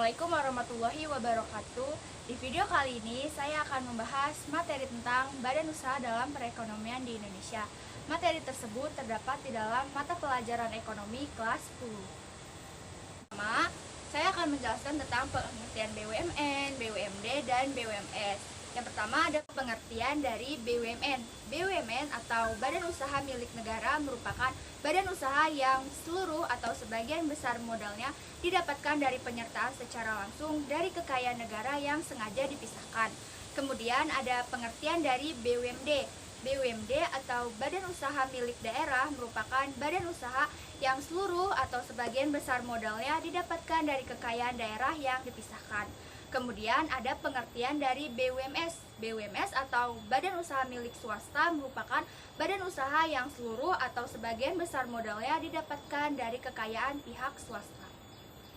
Assalamualaikum warahmatullahi wabarakatuh. Di video kali ini saya akan membahas materi tentang badan usaha dalam perekonomian di Indonesia. Materi tersebut terdapat di dalam mata pelajaran ekonomi kelas 10. Pertama, saya akan menjelaskan tentang pengertian BUMN, BUMD, dan BUMS. Yang pertama ada pengertian dari BUMN. BUMN atau Badan Usaha Milik Negara merupakan badan usaha yang seluruh atau sebagian besar modalnya didapatkan dari penyertaan secara langsung dari kekayaan negara yang sengaja dipisahkan. Kemudian ada pengertian dari BUMD. BUMD atau Badan Usaha Milik Daerah merupakan badan usaha yang seluruh atau sebagian besar modalnya didapatkan dari kekayaan daerah yang dipisahkan. Kemudian ada pengertian dari BUMS. BUMS atau Badan Usaha Milik Swasta merupakan badan usaha yang seluruh atau sebagian besar modalnya didapatkan dari kekayaan pihak swasta.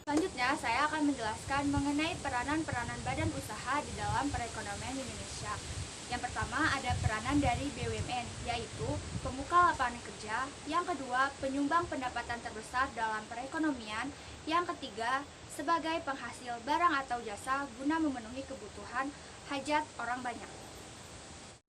Selanjutnya saya akan menjelaskan mengenai peranan-peranan badan usaha di dalam perekonomian Indonesia. Yang pertama ada peranan dari BUMN, yaitu pembuka lapangan kerja. Yang kedua, penyumbang pendapatan terbesar dalam perekonomian. Yang ketiga, sebagai penghasil barang atau jasa guna memenuhi kebutuhan hajat orang banyak.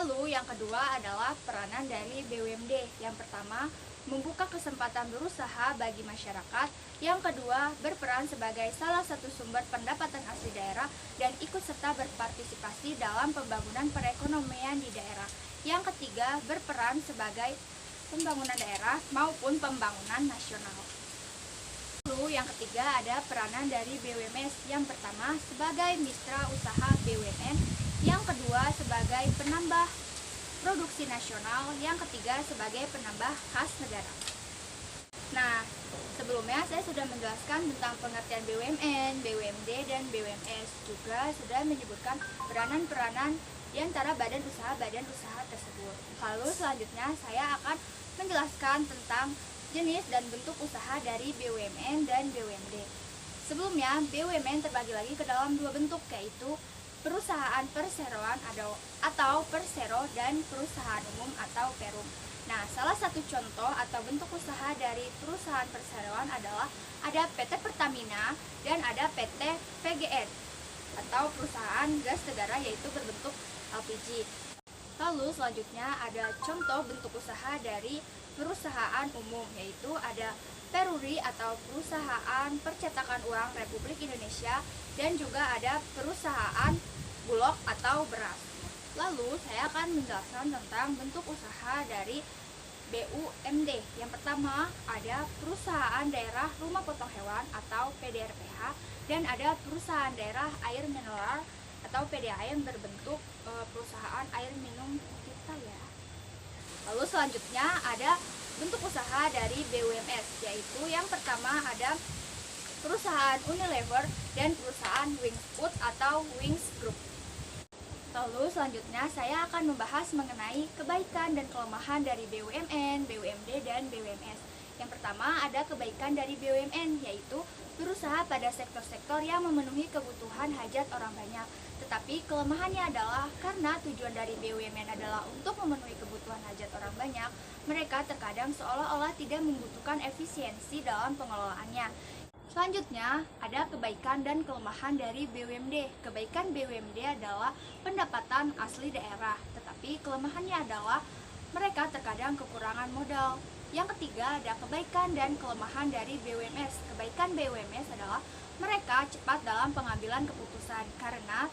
Lalu yang kedua adalah peranan dari BUMD. Yang pertama, membuka kesempatan berusaha bagi masyarakat. Yang kedua, berperan sebagai salah satu sumber pendapatan asli daerah dan ikut serta berpartisipasi dalam pembangunan perekonomian di daerah. Yang ketiga, berperan sebagai pembangunan daerah maupun pembangunan nasional. Lalu yang ketiga ada peranan dari BUMS. Yang pertama sebagai mitra usaha BUMN, yang kedua sebagai penambah produksi nasional, yang ketiga sebagai penambah kas negara. Nah, sebelumnya saya sudah menjelaskan tentang pengertian BUMN, BUMD, dan BUMS. Juga sudah menyebutkan peranan-peranan di antara badan usaha tersebut. Lalu selanjutnya saya akan menjelaskan tentang jenis dan bentuk usaha dari BUMN dan BUMD. Sebelumnya, BUMN terbagi lagi ke dalam dua bentuk, yaitu perusahaan perseroan atau persero dan perusahaan umum atau perum. Nah, salah satu contoh atau bentuk usaha dari perusahaan perseroan adalah ada PT Pertamina dan ada PT PGN atau perusahaan gas negara, yaitu berbentuk LPG. Lalu selanjutnya ada contoh bentuk usaha dari perusahaan umum, yaitu ada Peruri atau Perusahaan Percetakan Uang Republik Indonesia, dan juga ada perusahaan Bulog atau beras. Lalu saya akan menjelaskan tentang bentuk usaha dari BUMD. Yang pertama ada Perusahaan Daerah Rumah Potong Hewan atau PDRPH, dan ada Perusahaan Daerah Air Mineral atau PDAM berbentuk perusahaan air minum kita ya. Lalu selanjutnya ada bentuk usaha dari BUMS, yaitu yang pertama ada perusahaan Unilever dan perusahaan Wings Food atau Wings Group. Lalu selanjutnya saya akan membahas mengenai kebaikan dan kelemahan dari BUMN, BUMD, dan BUMS. Yang pertama ada kebaikan dari BUMN, yaitu berusaha pada sektor-sektor yang memenuhi kebutuhan hajat orang banyak. Tetapi kelemahannya adalah karena tujuan dari BUMN adalah untuk memenuhi kebutuhan hajat orang banyak, mereka terkadang seolah-olah tidak membutuhkan efisiensi dalam pengelolaannya. Selanjutnya, ada kebaikan dan kelemahan dari BUMD. Kebaikan BUMD adalah pendapatan asli daerah, tetapi kelemahannya adalah mereka terkadang kekurangan modal. Yang ketiga, ada kebaikan dan kelemahan dari BUMS. Kebaikan BUMS adalah mereka cepat dalam pengambilan keputusan karena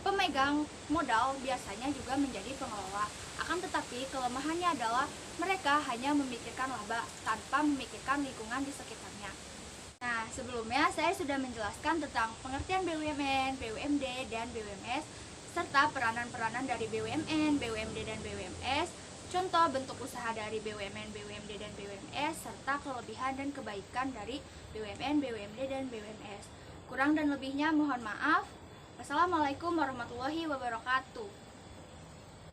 pemegang modal biasanya juga menjadi pengelola. Akan tetapi kelemahannya adalah mereka hanya memikirkan laba tanpa memikirkan lingkungan di sekitarnya. Nah, sebelumnya saya sudah menjelaskan tentang pengertian BUMN, BUMD, dan BUMS, serta peranan-peranan dari BUMN, BUMD, dan BUMS, contoh bentuk usaha dari BUMN, BUMD, dan BUMS, serta kelebihan dan kebaikan dari BUMN, BUMD, dan BUMS. Kurang dan lebihnya mohon maaf. Wassalamualaikum warahmatullahi wabarakatuh.